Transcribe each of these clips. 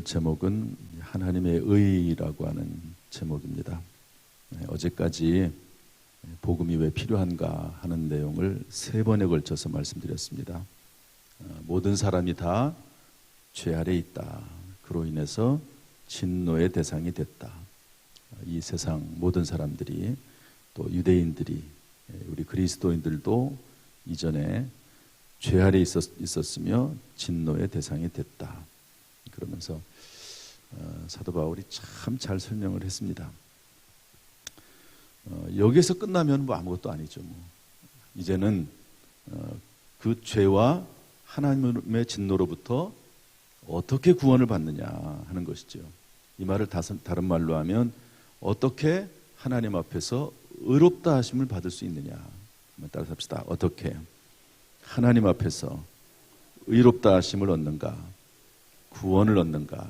오늘 제목은 하나님의 의라고 하는 제목입니다. 어제까지 복음이 왜 필요한가 하는 내용을 3번에 걸쳐서 말씀드렸습니다. 모든 사람이 다 죄 아래 있다. 그로 인해서 진노의 대상이 됐다. 이 세상 모든 사람들이, 또 유대인들이, 우리 그리스도인들도 이전에 죄 아래 있었으며 진노의 대상이 됐다. 그러면서 사도 바울이 참 잘 설명을 했습니다. 여기에서 끝나면 뭐 아무것도 아니죠. 이제는 그 죄와 하나님의 진노로부터 어떻게 구원을 받느냐 하는 것이죠. 이 말을 다른 말로 하면 어떻게 하나님 앞에서 의롭다 하심을 받을 수 있느냐. 한번 따라서 합시다. 어떻게 하나님 앞에서 의롭다 하심을 얻는가, 구원을 얻는가.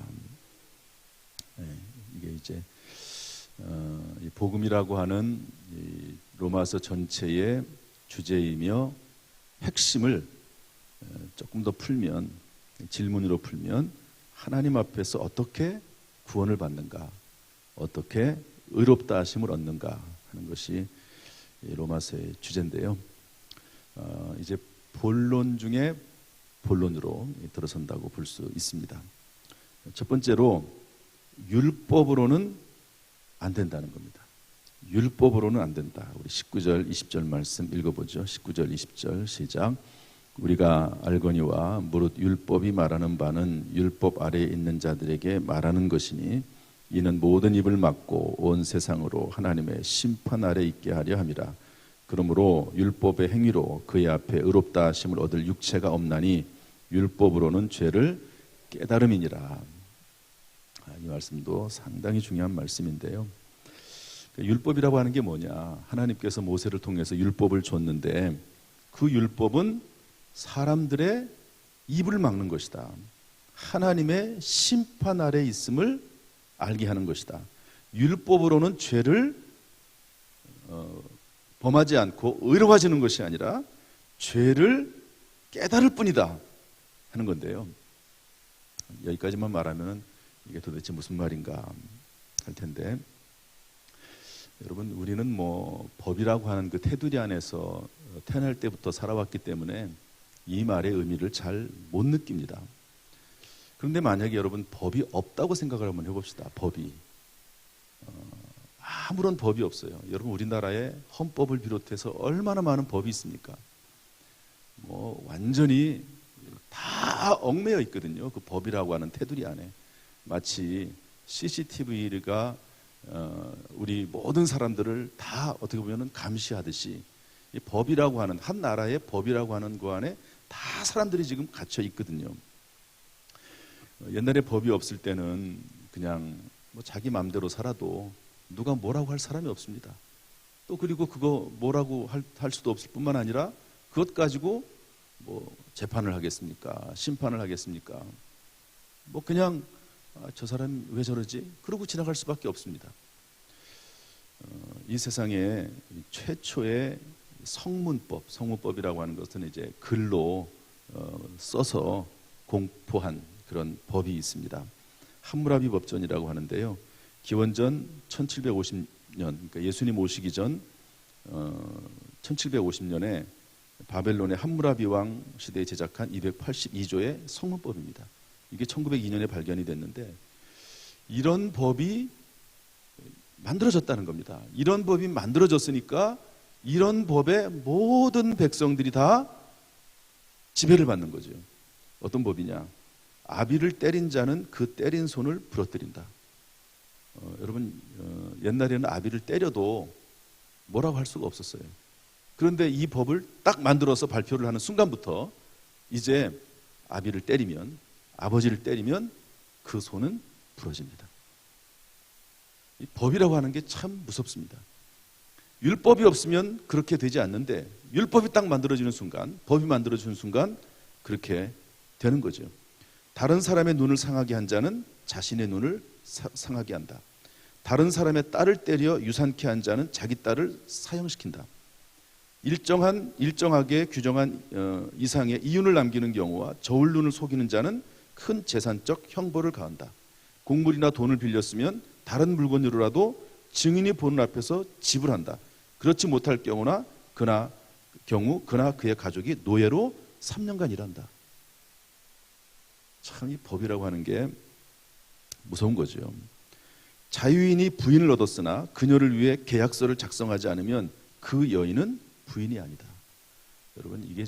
이게 이제 이 복음이라고 하는 이 로마서 전체의 주제이며 핵심을 조금 더 풀면, 질문으로 풀면 하나님 앞에서 어떻게 구원을 받는가, 어떻게 의롭다 하심을 얻는가 하는 것이 로마서의 주제인데요. 이제 본론 중에 본론으로 들어선다고 볼 수 있습니다. 첫 번째로 율법으로는 안 된다는 겁니다. 율법으로는 안 된다. 우리 19절, 20절 말씀 읽어보죠. 19절, 20절 시작. 우리가 알거니와 무릇 율법이 말하는 바는 율법 아래에 있는 자들에게 말하는 것이니 이는 모든 입을 막고 온 세상으로 하나님의 심판 아래 있게 하려 함이라. 그러므로 율법의 행위로 그의 앞에 의롭다 하심을 얻을 육체가 없나니 율법으로는 죄를 깨달음이니라. 이 말씀도 상당히 중요한 말씀인데요. 율법이라고 하는 게 뭐냐? 하나님께서 모세를 통해서 율법을 줬는데 그 율법은 사람들의 입을 막는 것이다. 하나님의 심판 아래 있음을 알게 하는 것이다. 율법으로는 죄를 범하지 않고 의로워지는 것이 아니라 죄를 깨달을 뿐이다 하는 건데요. 여기까지만 말하면 이게 도대체 무슨 말인가 할 텐데, 여러분, 우리는 뭐 법이라고 하는 그 테두리 안에서 태어날 때부터 살아왔기 때문에 이 말의 의미를 잘 못 느낍니다. 그런데 만약에 여러분 법이 없다고 생각을 한번 해봅시다. 법이 아무런 법이 없어요. 여러분, 우리나라에 헌법을 비롯해서 얼마나 많은 법이 있습니까? 뭐 완전히 다 얽매여 있거든요. 그 법이라고 하는 테두리 안에. 마치 CCTV가 우리 모든 사람들을 다 어떻게 보면 감시하듯이 이 법이라고 하는, 한 나라의 법이라고 하는 그 안에 다 사람들이 지금 갇혀 있거든요. 옛날에 법이 없을 때는 그냥 뭐 자기 마음대로 살아도 누가 뭐라고 할 사람이 없습니다. 또 그리고 그거 뭐라고 할 수도 없을 뿐만 아니라 그것 가지고 뭐 재판을 하겠습니까? 심판을 하겠습니까? 뭐 그냥 저 사람이 왜 저러지? 그러고 지나갈 수밖에 없습니다. 이 세상에 최초의 성문법이라고 하는 것은 이제 글로 써서 공포한 그런 법이 있습니다. 함무라비 법전이라고 하는데요. 기원전 1750년, 그러니까 예수님 오시기 전 1750년에 바벨론의 함무라비 왕 시대에 제작한 282조의 성문법입니다. 이게 1902년에 발견이 됐는데 이런 법이 만들어졌다는 겁니다. 이런 법이 만들어졌으니까 이런 법에 모든 백성들이 다 지배를 받는 거죠. 어떤 법이냐? 아비를 때린 자는 그 때린 손을 부러뜨린다. 여러분, 옛날에는 아비를 때려도 뭐라고 할 수가 없었어요. 그런데 이 법을 딱 만들어서 발표를 하는 순간부터 이제 아비를 때리면, 아버지를 때리면 그 손은 부러집니다. 이 법이라고 하는 게 참 무섭습니다. 율법이 없으면 그렇게 되지 않는데 율법이 딱 만들어지는 순간, 법이 만들어지는 순간 그렇게 되는 거죠. 다른 사람의 눈을 상하게 한 자는 자신의 눈을 상하게 한다. 다른 사람의 딸을 때려 유산케 한 자는 자기 딸을 사형시킨다. 일정하게 규정한 이상의 이윤을 남기는 경우와 저울눈을 속이는 자는 큰 재산적 형벌을 가한다. 곡물이나 돈을 빌렸으면 다른 물건으로라도 증인이 보는 앞에서 지불한다. 그렇지 못할 경우나 그나 그의 가족이 노예로 3년간 일한다. 참 이 법이라고 하는 게 무서운 거죠. 자유인이 부인을 얻었으나 그녀를 위해 계약서를 작성하지 않으면 그 여인은 부인이 아니다. 여러분, 이게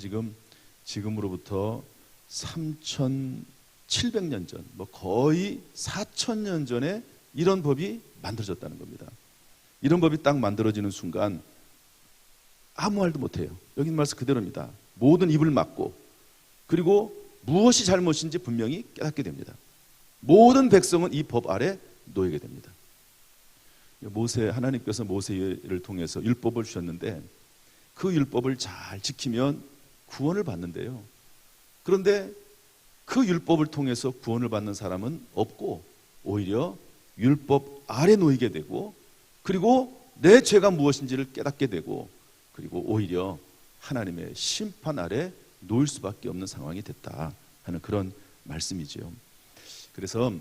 지금으로부터 3,700년 전, 거의 4,000년 전에 이런 법이 만들어졌다는 겁니다. 이런 법이 딱 만들어지는 순간 아무 말도 못해요. 여기 있는 말씀 그대로입니다. 모든 입을 막고, 그리고 무엇이 잘못인지 분명히 깨닫게 됩니다. 모든 백성은 이 법 아래 놓이게 됩니다. 하나님께서 모세를 통해서 율법을 주셨는데 그 율법을 잘 지키면 구원을 받는데요. 그런데 그 율법을 통해서 구원을 받는 사람은 없고 오히려 율법 아래 놓이게 되고, 그리고 내 죄가 무엇인지를 깨닫게 되고, 그리고 오히려 하나님의 심판 아래 놓일 수밖에 없는 상황이 됐다 하는 그런 말씀이지요. 그래서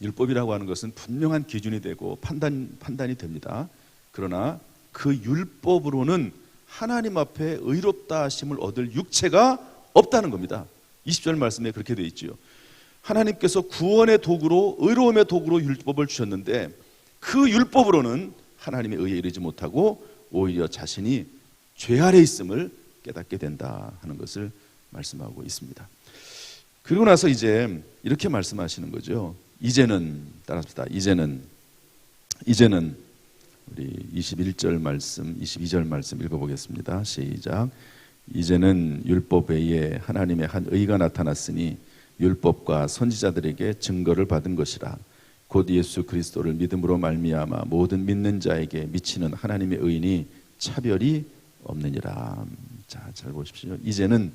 율법이라고 하는 것은 분명한 기준이 되고 판단이 됩니다. 그러나 그 율법으로는 하나님 앞에 의롭다 하심을 얻을 육체가 없다는 겁니다. 20절 말씀에 그렇게 되어 있지요. 하나님께서 구원의 도구로, 의로움의 도구로 율법을 주셨는데 그 율법으로는 하나님의 의에 이르지 못하고 오히려 자신이 죄 아래 있음을 깨닫게 된다 하는 것을 말씀하고 있습니다. 그리고 나서 이제 이렇게 말씀하시는 거죠. 이제는, 따라합시다. 이제는 우리 21절 말씀, 22절 말씀 읽어보겠습니다. 시작. 이제는 율법 외에 하나님의 한 의가 나타났으니 율법과 선지자들에게 증거를 받은 것이라. 곧 예수 그리스도를 믿음으로 말미암아 모든 믿는 자에게 미치는 하나님의 의인이 차별이 없느니라. 자, 잘 보십시오. 이제는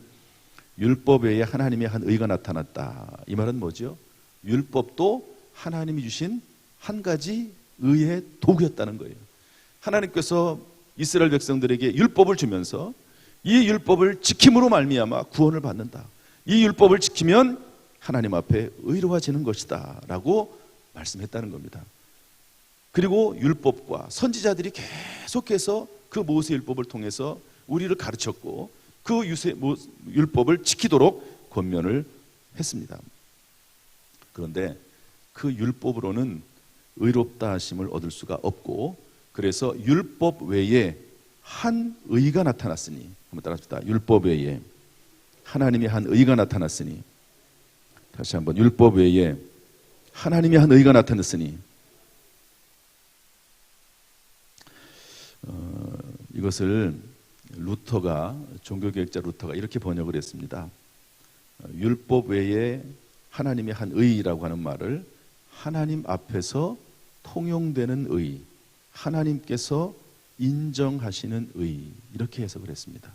율법 외에 하나님의 한 의가 나타났다. 이 말은 뭐죠? 율법도 하나님이 주신 한 가지 의의 도구였다는 거예요. 하나님께서 이스라엘 백성들에게 율법을 주면서 이 율법을 지킴으로 말미암아 구원을 받는다. 이 율법을 지키면 하나님 앞에 의로워지는 것이다 라고 말씀했다는 겁니다. 그리고 율법과 선지자들이 계속해서 그 모세 율법을 통해서 우리를 가르쳤고 그 율법을 지키도록 권면을 했습니다. 그런데 그 율법으로는 의롭다 하심을 얻을 수가 없고, 그래서 율법 외에 한 의가 나타났으니, 한번 따라합시다. 율법 외에 하나님의 한 의가 나타났으니, 다시 한번, 율법 외에 하나님의 한 의가 나타났으니, 이것을 종교개혁자 루터가 이렇게 번역을 했습니다. 율법 외에 하나님의 한 의라고 하는 말을 하나님 앞에서 통용되는 의, 하나님께서 인정하시는 의, 이렇게 해석을 했습니다.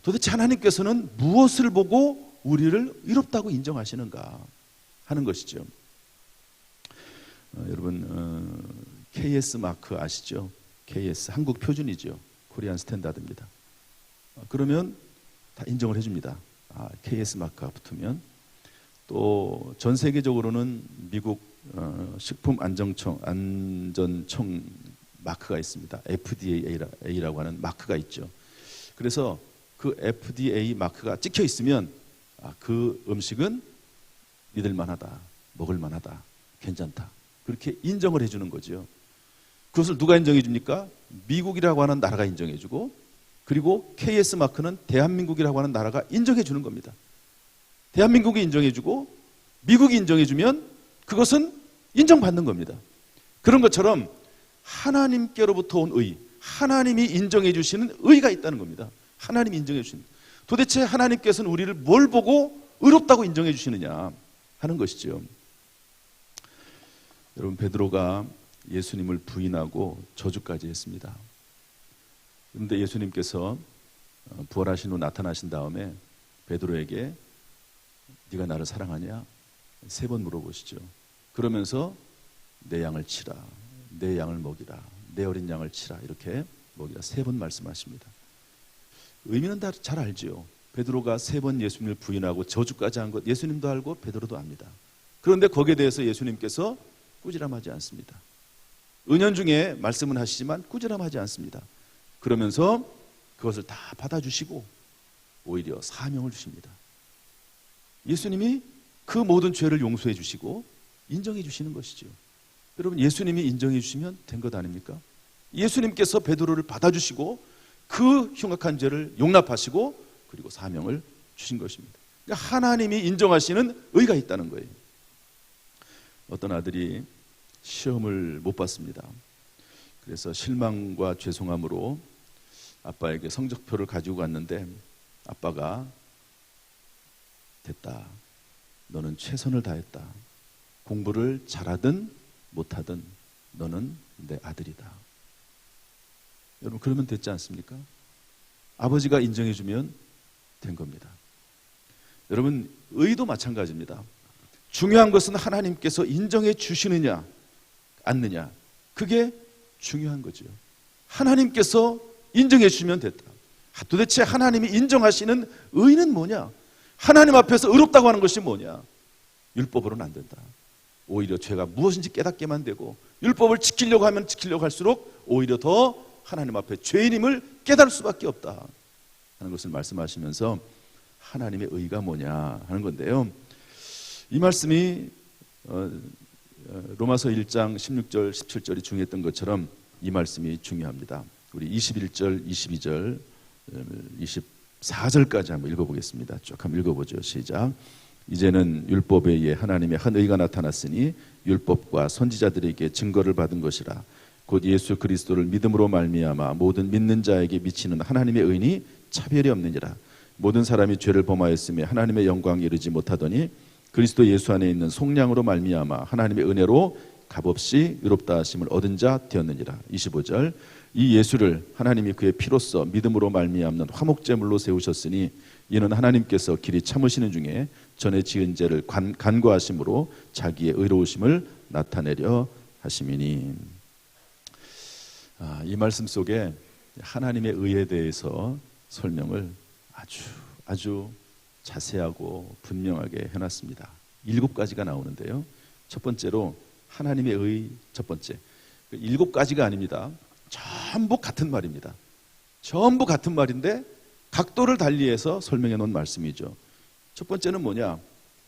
도대체 하나님께서는 무엇을 보고 우리를 의롭다고 인정하시는가 하는 것이죠. 여러분, KS 마크 아시죠? KS 한국 표준이죠. 코리안 스탠다드입니다. 그러면 다 인정을 해줍니다. KS 마크가 붙으면. 또 전 세계적으로는 미국 식품안전청 마크가 있습니다. FDA라고 하는 마크가 있죠. 그래서 그 FDA 마크가 찍혀 있으면 그 음식은 믿을 만하다, 먹을 만하다, 괜찮다, 그렇게 인정을 해주는 거죠. 그것을 누가 인정해 줍니까? 미국이라고 하는 나라가 인정해 주고, 그리고 KS 마크는 대한민국이라고 하는 나라가 인정해 주는 겁니다. 대한민국이 인정해 주고 미국이 인정해 주면 그것은 인정받는 겁니다. 그런 것처럼 하나님께로부터 온 의, 하나님이 인정해 주시는 의가 있다는 겁니다. 하나님이 인정해 주시는. 도대체 하나님께서는 우리를 뭘 보고 의롭다고 인정해 주시느냐 하는 것이죠. 여러분, 베드로가 예수님을 부인하고 저주까지 했습니다. 그런데 예수님께서 부활하신 후 나타나신 다음에 베드로에게 네가 나를 사랑하냐? 3번 물어보시죠. 그러면서 내 양을 치라, 내 양을 먹이라, 내 어린 양을 치라, 이렇게 먹이라 3번 말씀하십니다. 의미는 다 잘 알지요. 베드로가 3번 예수님을 부인하고 저주까지 한 것 예수님도 알고 베드로도 압니다. 그런데 거기에 대해서 예수님께서 꾸지람하지 않습니다. 은연중에 말씀은 하시지만 꾸지람하지 않습니다. 그러면서 그것을 다 받아주시고 오히려 사명을 주십니다. 예수님이 그 모든 죄를 용서해 주시고 인정해 주시는 것이죠. 여러분, 예수님이 인정해 주시면 된 것 아닙니까? 예수님께서 베드로를 받아주시고 그 흉악한 죄를 용납하시고 그리고 사명을 주신 것입니다. 그러니까 하나님이 인정하시는 의가 있다는 거예요. 어떤 아들이 시험을 못 봤습니다. 그래서 실망과 죄송함으로 아빠에게 성적표를 가지고 갔는데 아빠가 됐다. 너는 최선을 다했다. 공부를 잘하든 못하든 너는 내 아들이다. 여러분, 그러면 됐지 않습니까? 아버지가 인정해주면 된 겁니다. 여러분, 의도 마찬가지입니다. 중요한 것은 하나님께서 인정해 주시느냐 않느냐, 그게 중요한 거죠. 하나님께서 인정해 주시면 됐다. 도대체 하나님이 인정하시는 의는 뭐냐? 하나님 앞에서 의롭다고 하는 것이 뭐냐? 율법으로는 안 된다. 오히려 죄가 무엇인지 깨닫게만 되고 율법을 지키려고 하면 지키려고 할수록 오히려 더 하나님 앞에 죄인임을 깨달을 수밖에 없다 하는 것을 말씀하시면서 하나님의 의가 뭐냐 하는 건데요. 이 말씀이 로마서 1장 16절 17절이 중요했던 것처럼 이 말씀이 중요합니다. 우리 21절 22절 24절까지 한번 읽어보겠습니다. 쭉 한번 읽어보죠. 시작. 이제는 율법에 의해 하나님의 한 의가 나타났으니 율법과 선지자들에게 증거를 받은 것이라. 곧 예수 그리스도를 믿음으로 말미암아 모든 믿는 자에게 미치는 하나님의 의니 차별이 없느니라. 모든 사람이 죄를 범하였으며 하나님의 영광에 이르지 못하더니 그리스도 예수 안에 있는 속량으로 말미암아 하나님의 은혜로 값없이 의롭다 하심을 얻은 자 되었느니라. 25절. 이 예수를 하나님이 그의 피로써 믿음으로 말미암는 화목제물로 세우셨으니 이는 하나님께서 길이 참으시는 중에 전에 지은 죄를 간과하심으로 자기의 의로우심을 나타내려 하심이니. 이 말씀 속에 하나님의 의에 대해서 설명을 아주 자세하고 분명하게 해놨습니다. 7가지가 나오는데요. 첫 번째로 하나님의 의, 첫 번째 7가지가 아닙니다. 전부 같은 말입니다. 전부 같은 말인데 각도를 달리해서 설명해 놓은 말씀이죠. 첫 번째는 뭐냐?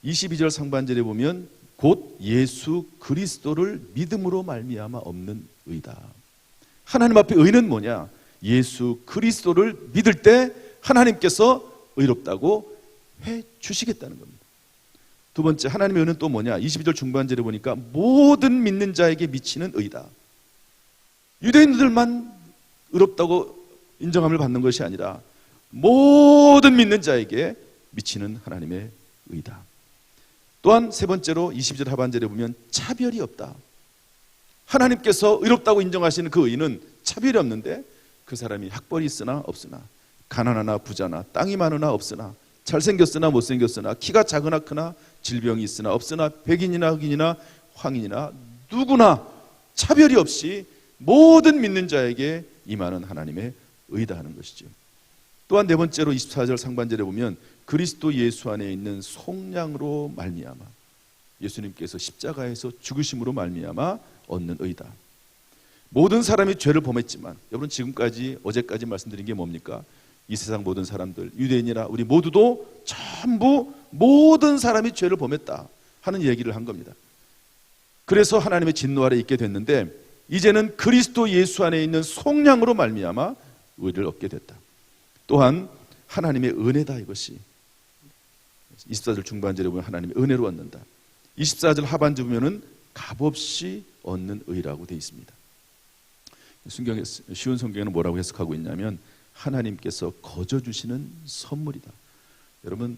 22절 상반절에 보면 곧 예수 그리스도를 믿음으로 말미암아 얻는 의다. 하나님 앞에 의는 뭐냐? 예수 그리스도를 믿을 때 하나님께서 의롭다고 해 주시겠다는 겁니다. 두 번째, 하나님의 의는 또 뭐냐? 22절 중반절에 보니까 모든 믿는 자에게 미치는 의다. 유대인들만 의롭다고 인정함을 받는 것이 아니라 모든 믿는 자에게 미치는 하나님의 의다. 또한 세 번째로 22절 하반절에 보면 차별이 없다. 하나님께서 의롭다고 인정하시는 그 의는 차별이 없는데 그 사람이 학벌이 있으나 없으나 가난하나 부자나 땅이 많으나 없으나 잘생겼으나 못생겼으나 키가 작으나 크나 질병이 있으나 없으나 백인이나 흑인이나 황인이나 누구나 차별이 없이 모든 믿는 자에게 임하는 하나님의 의다 하는 것이죠. 또한 네 번째로 24절 상반절에 보면 그리스도 예수 안에 있는 속량으로 말미암아 예수님께서 십자가에서 죽으심으로 말미암아 얻는 의다. 모든 사람이 죄를 범했지만 여러분 지금까지 어제까지 말씀드린 게 뭡니까? 이 세상 모든 사람들 유대인이나 우리 모두도 전부 모든 사람이 죄를 범했다 하는 얘기를 한 겁니다. 그래서 하나님의 진노 아래 있게 됐는데 이제는 그리스도 예수 안에 있는 속량으로 말미암아 의를 얻게 됐다. 또한 하나님의 은혜다. 이것이 24절 중반절에 보면 하나님의 은혜로 얻는다. 24절 하반절 보면은 값없이 얻는 의라고 되어 있습니다. 쉬운 성경에는 뭐라고 해석하고 있냐면 하나님께서 거저 주시는 선물이다. 여러분,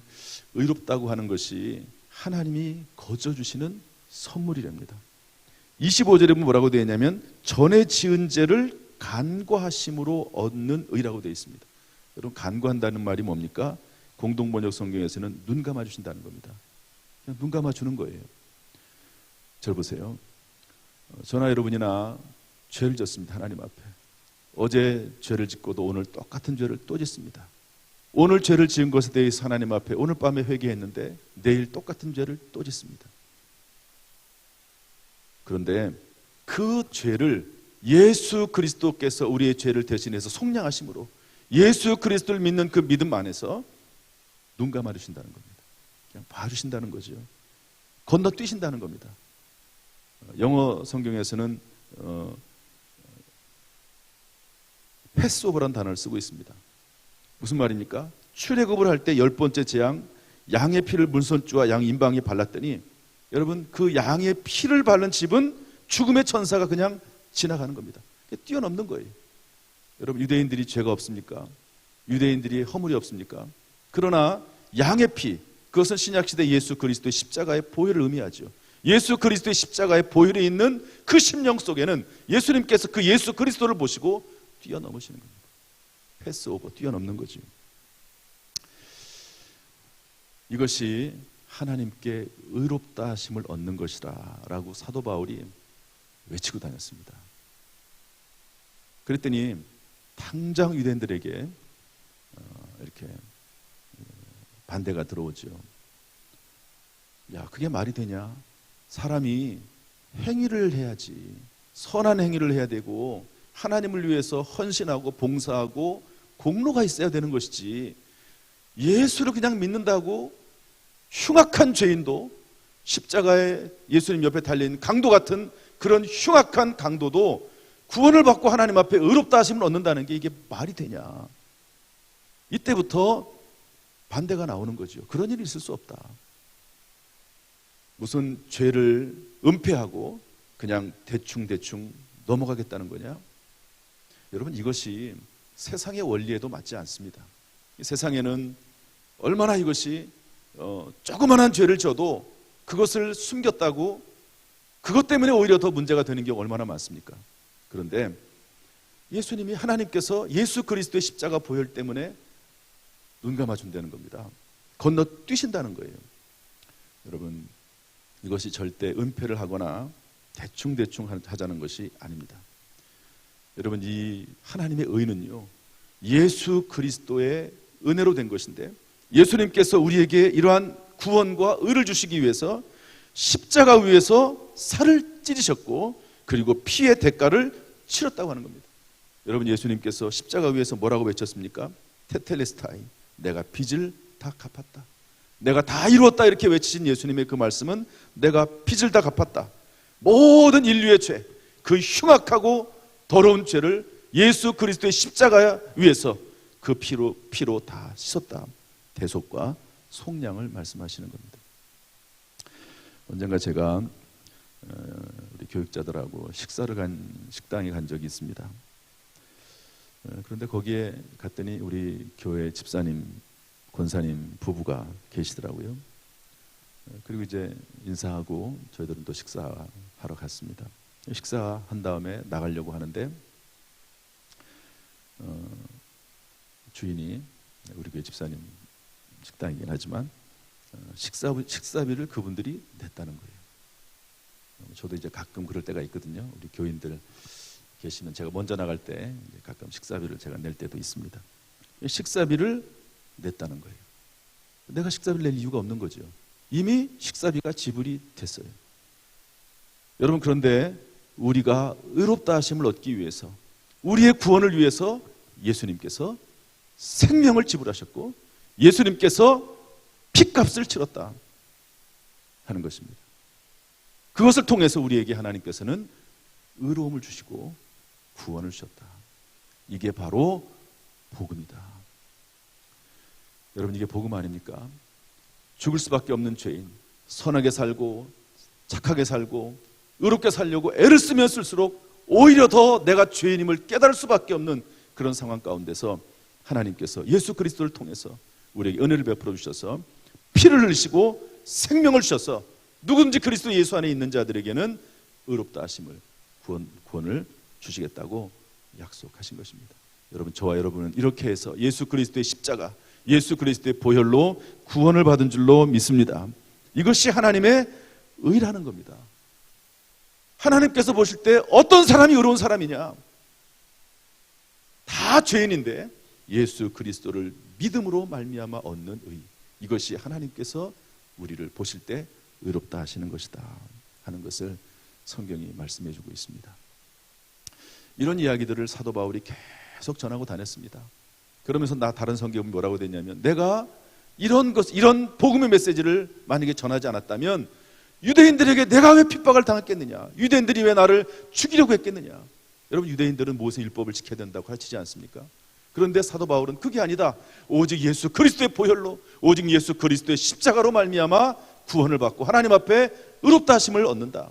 의롭다고 하는 것이 하나님이 거저 주시는 선물이랍니다. 25절에 보면 뭐라고 되어 있냐면 전에 지은 죄를 간과하심으로 얻는 의라고 되어 있습니다. 여러분, 간과한다는 말이 뭡니까? 공동번역 성경에서는 눈 감아주신다는 겁니다. 그냥 눈 감아주는 거예요. 절 보세요. 저나 여러분이나 죄를 졌습니다. 하나님 앞에. 어제 죄를 짓고도 오늘 똑같은 죄를 또 짓습니다. 오늘 죄를 지은 것에 대해서 하나님 앞에 오늘 밤에 회개했는데 내일 똑같은 죄를 또 짓습니다. 그런데 그 죄를 예수 그리스도께서 우리의 죄를 대신해서 속량하심으로 예수 그리스도를 믿는 그 믿음 안에서 눈 감아주신다는 겁니다. 그냥 봐주신다는 거죠. 건너뛰신다는 겁니다. 영어 성경에서는 패스오버라는 단어를 쓰고 있습니다. 무슨 말입니까? 출애굽을 할 때 10번째 재앙, 양의 피를 문선주와 양 임방에 발랐더니 여러분 그 양의 피를 바른 집은 죽음의 천사가 그냥 지나가는 겁니다. 뛰어넘는 거예요. 여러분 유대인들이 죄가 없습니까? 유대인들이 허물이 없습니까? 그러나 양의 피, 그것은 신약시대 예수 그리스도의 십자가의 보혈을 의미하죠. 예수 그리스도의 십자가의 보혈이 있는 그 심령 속에는 예수님께서 그 예수 그리스도를 보시고 뛰어넘으시는 겁니다. 패스오버, 뛰어넘는 거죠. 이것이 하나님께 의롭다 하심을 얻는 것이라 라고 사도 바울이 외치고 다녔습니다. 그랬더니 당장 유대인들에게 이렇게 반대가 들어오죠. 야, 그게 말이 되냐? 사람이 행위를 해야지, 선한 행위를 해야 되고 하나님을 위해서 헌신하고 봉사하고 공로가 있어야 되는 것이지, 예수를 그냥 믿는다고 흉악한 죄인도, 십자가에 예수님 옆에 달린 강도 같은 그런 흉악한 강도도 구원을 받고 하나님 앞에 의롭다 하심을 얻는다는 게 이게 말이 되냐? 이때부터 반대가 나오는 거죠. 그런 일이 있을 수 없다. 무슨 죄를 은폐하고 그냥 대충 넘어가겠다는 거냐? 여러분, 이것이 세상의 원리에도 맞지 않습니다. 이 세상에는 얼마나 이것이 조그만한 죄를 져도 그것을 숨겼다고 그것 때문에 오히려 더 문제가 되는 게 얼마나 많습니까? 그런데 예수님이, 하나님께서 예수 그리스도의 십자가 보혈 때문에 눈 감아준다는 겁니다. 건너뛰신다는 거예요. 여러분, 이것이 절대 은폐를 하거나 대충 하자는 것이 아닙니다. 여러분, 이 하나님의 의는요, 예수 그리스도의 은혜로 된 것인데, 예수님께서 우리에게 이러한 구원과 의를 주시기 위해서 십자가 위에서 살을 찢으셨고 그리고 피의 대가를 치렀다고 하는 겁니다. 여러분, 예수님께서 십자가 위에서 뭐라고 외쳤습니까? 테텔레스타이, 내가 빚을 다 갚았다. 내가 다 이루었다, 이렇게 외치신 예수님의 그 말씀은 내가 빚을 다 갚았다. 모든 인류의 죄, 그 흉악하고 더러운 죄를 예수 그리스도의 십자가 위에서 그 피로 다 씻었다. 대속과 속량을 말씀하시는 겁니다. 언젠가 제가 우리 교육자들하고 식당에 간 적이 있습니다. 그런데 거기에 갔더니 우리 교회 집사님, 권사님 부부가 계시더라고요. 그리고 이제 인사하고 저희들은 또 식사하러 갔습니다. 식사한 다음에 나가려고 하는데 주인이, 우리 교회 집사님 식당이긴 하지만 식사비를 그분들이 냈다는 거예요. 저도 이제 가끔 그럴 때가 있거든요. 우리 교인들 계시면 제가 먼저 나갈 때 가끔 식사비를 제가 낼 때도 있습니다. 식사비를 냈다는 거예요. 내가 식사비를 낼 이유가 없는 거죠. 이미 식사비가 지불이 됐어요. 여러분, 그런데 우리가 의롭다 하심을 얻기 위해서, 우리의 구원을 위해서 예수님께서 생명을 지불하셨고 예수님께서 피값을 치렀다 하는 것입니다. 그것을 통해서 우리에게 하나님께서는 의로움을 주시고 구원을 주셨다. 이게 바로 복음이다. 여러분, 이게 복음 아닙니까? 죽을 수밖에 없는 죄인, 선하게 살고 착하게 살고 의롭게 살려고 애를 쓰면 쓸수록 오히려 더 내가 죄인임을 깨달을 수밖에 없는 그런 상황 가운데서 하나님께서 예수 그리스도를 통해서 우리에게 은혜를 베풀어 주셔서 피를 흘리시고 생명을 주셔서 누구든지 그리스도 예수 안에 있는 자들에게는 의롭다 하심을, 구원을 주시겠다고 약속하신 것입니다. 여러분, 저와 여러분은 이렇게 해서 예수 그리스도의 십자가, 예수 그리스도의 보혈로 구원을 받은 줄로 믿습니다. 이것이 하나님의 의라는 겁니다. 하나님께서 보실 때 어떤 사람이 의로운 사람이냐? 다 죄인인데 예수 그리스도를 믿음으로 말미암아 얻는 의, 이것이 하나님께서 우리를 보실 때 의롭다 하시는 것이다 하는 것을 성경이 말씀해 주고 있습니다. 이런 이야기들을 사도 바울이 계속 전하고 다녔습니다. 그러면서 다른 성경은 뭐라고 됐냐면, 내가 이런 복음의 메시지를 만약에 전하지 않았다면 유대인들에게 내가 왜 핍박을 당했겠느냐, 유대인들이 왜 나를 죽이려고 했겠느냐. 여러분, 유대인들은 모세 율법을 지켜야 된다고 가르치지 않습니까? 그런데 사도 바울은 그게 아니다, 오직 예수 그리스도의 보혈로, 오직 예수 그리스도의 십자가로 말미암아 구원을 받고 하나님 앞에 의롭다 하심을 얻는다.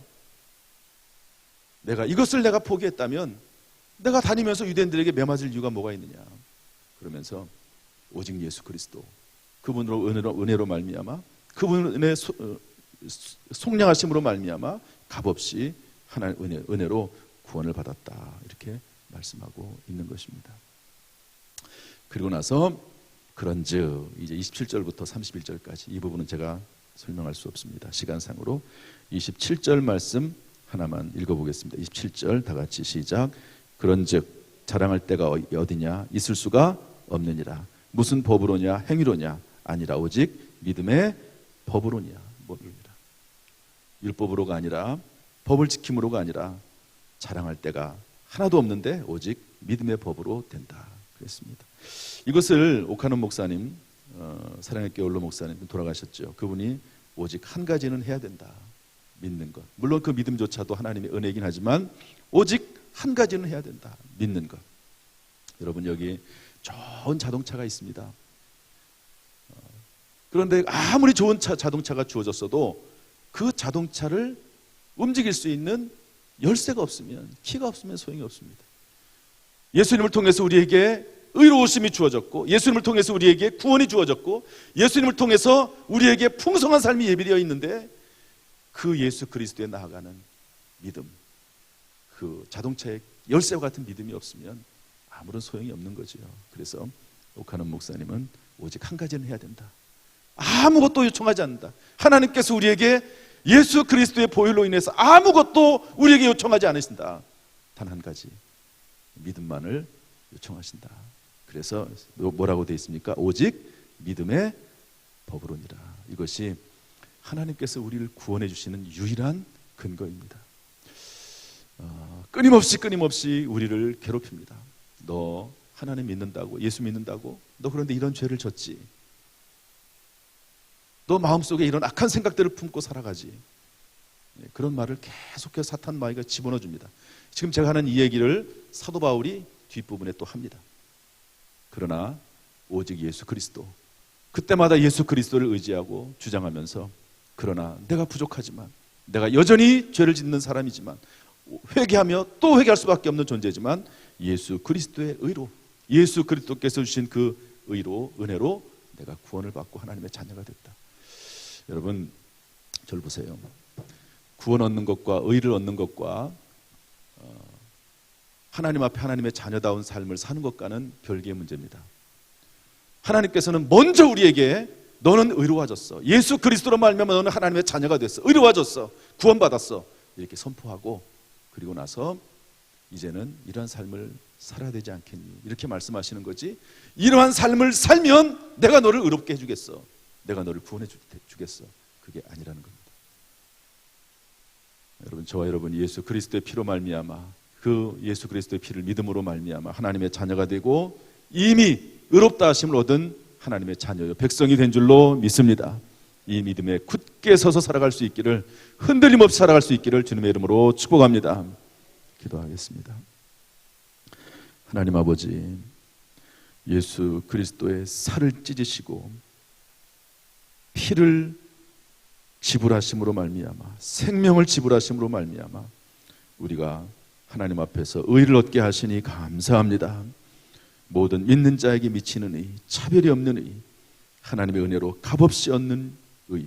이것을 내가 포기했다면 내가 다니면서 유대인들에게 매맞을 이유가 뭐가 있느냐. 그러면서 오직 예수 그리스도, 그분으로 은혜로 말미암아, 그분의 속량하심으로 말미암아 값없이 하나님의 은혜로 구원을 받았다, 이렇게 말씀하고 있는 것입니다. 그리고 나서 그런즉 이제 27절부터 31절까지 이 부분은 제가 설명할 수 없습니다, 시간상으로. 27절 말씀 하나만 읽어보겠습니다. 27절 다 같이 시작. 그런즉 자랑할 때가 어디냐, 있을 수가 없느니라. 무슨 법으로냐, 행위로냐, 아니라 오직 믿음의 법으로냐. 율법으로가 아니라, 법을 지킴으로가 아니라 자랑할 때가 하나도 없는데 오직 믿음의 법으로 된다, 그랬습니다. 이것을 오카논 목사님, 사랑의 교회 원로 목사님 돌아가셨죠. 그분이 오직 한 가지는 해야 된다, 믿는 것. 물론 그 믿음조차도 하나님의 은혜이긴 하지만 오직 한 가지는 해야 된다, 믿는 것. 여러분, 여기 좋은 자동차가 있습니다. 그런데 아무리 좋은 자동차가 주어졌어도 그 자동차를 움직일 수 있는 열쇠가 없으면, 키가 없으면 소용이 없습니다. 예수님을 통해서 우리에게 의로우심이 주어졌고, 예수님을 통해서 우리에게 구원이 주어졌고, 예수님을 통해서 우리에게 풍성한 삶이 예비되어 있는데 그 예수 그리스도에 나아가는 믿음, 그 자동차의 열쇠와 같은 믿음이 없으면 아무런 소용이 없는 거죠. 그래서 오카논 목사님은 오직 한 가지는 해야 된다, 아무것도 요청하지 않는다. 하나님께서 우리에게 예수 그리스도의 보혈로 인해서 아무것도 우리에게 요청하지 않으신다. 단 한 가지, 믿음만을 요청하신다. 그래서 뭐라고 되어 있습니까? 오직 믿음의 법으로니라. 이것이 하나님께서 우리를 구원해 주시는 유일한 근거입니다. 끊임없이 우리를 괴롭힙니다. 너 하나님 믿는다고, 예수 믿는다고, 너 그런데 이런 죄를 졌지, 너 마음속에 이런 악한 생각들을 품고 살아가지, 그런 말을 계속해서 사탄 마귀가 집어넣어 줍니다. 지금 제가 하는 이 얘기를 사도 바울이 뒷부분에 또 합니다. 그러나 오직 예수 그리스도, 그때마다 예수 그리스도를 의지하고 주장하면서, 그러나 내가 부족하지만, 내가 여전히 죄를 짓는 사람이지만, 회개하며 또 회개할 수밖에 없는 존재지만 예수 그리스도의 의로, 예수 그리스도께서 주신 그 의로, 은혜로 내가 구원을 받고 하나님의 자녀가 됐다. 여러분, 저를 보세요. 구원 얻는 것과 의를 얻는 것과 하나님 앞에 하나님의 자녀다운 삶을 사는 것과는 별개의 문제입니다. 하나님께서는 먼저 우리에게 너는 의로워졌어, 예수 그리스도로 말미암아 너는 하나님의 자녀가 됐어, 의로워졌어, 구원받았어, 이렇게 선포하고, 그리고 나서 이제는 이러한 삶을 살아야 되지 않겠니, 이렇게 말씀하시는 거지, 이러한 삶을 살면 내가 너를 의롭게 해주겠어, 내가 너를 구원해 주겠어, 그게 아니라는 겁니다. 여러분, 저와 여러분 예수 그리스도의 피로 말미암아, 그 예수 그리스도의 피를 믿음으로 말미암아 하나님의 자녀가 되고 이미 의롭다 하심을 얻은 하나님의 자녀요, 백성이 된 줄로 믿습니다. 이 믿음에 굳게 서서 살아갈 수 있기를, 흔들림 없이 살아갈 수 있기를 주님의 이름으로 축복합니다. 기도하겠습니다. 하나님 아버지, 예수 그리스도의 살을 찢으시고 피를 지불하심으로 말미암아, 생명을 지불하심으로 말미암아 우리가 하나님 앞에서 의를 얻게 하시니 감사합니다. 모든 믿는 자에게 미치는 의, 차별이 없는 의, 하나님의 은혜로 값없이 얻는 의,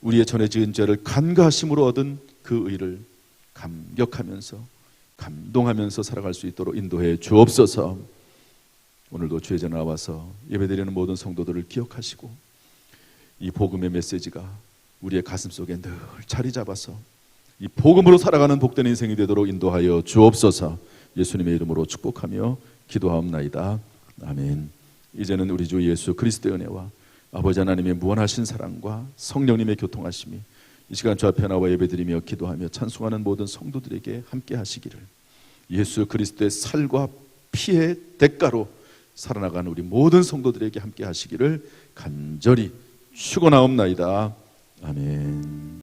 우리의 전에 지은 죄를 간과하심으로 얻은 그 의를 감격하면서 감동하면서 살아갈 수 있도록 인도해 주옵소서. 오늘도 주의 전에 나와서 예배드리는 모든 성도들을 기억하시고 이 복음의 메시지가 우리의 가슴 속에 늘 자리 잡아서 이 복음으로 살아가는 복된 인생이 되도록 인도하여 주옵소서. 예수님의 이름으로 축복하며 기도하옵나이다. 아멘. 이제는 우리 주 예수 그리스도의 은혜와 아버지 하나님의 무한하신 사랑과 성령님의 교통하심이 이 시간 주 앞에 나와 예배드리며 기도하며 찬송하는 모든 성도들에게 함께 하시기를, 예수 그리스도의 살과 피의 대가로 살아나가는 우리 모든 성도들에게 함께 하시기를 간절히 축원하옵나이다. 아멘.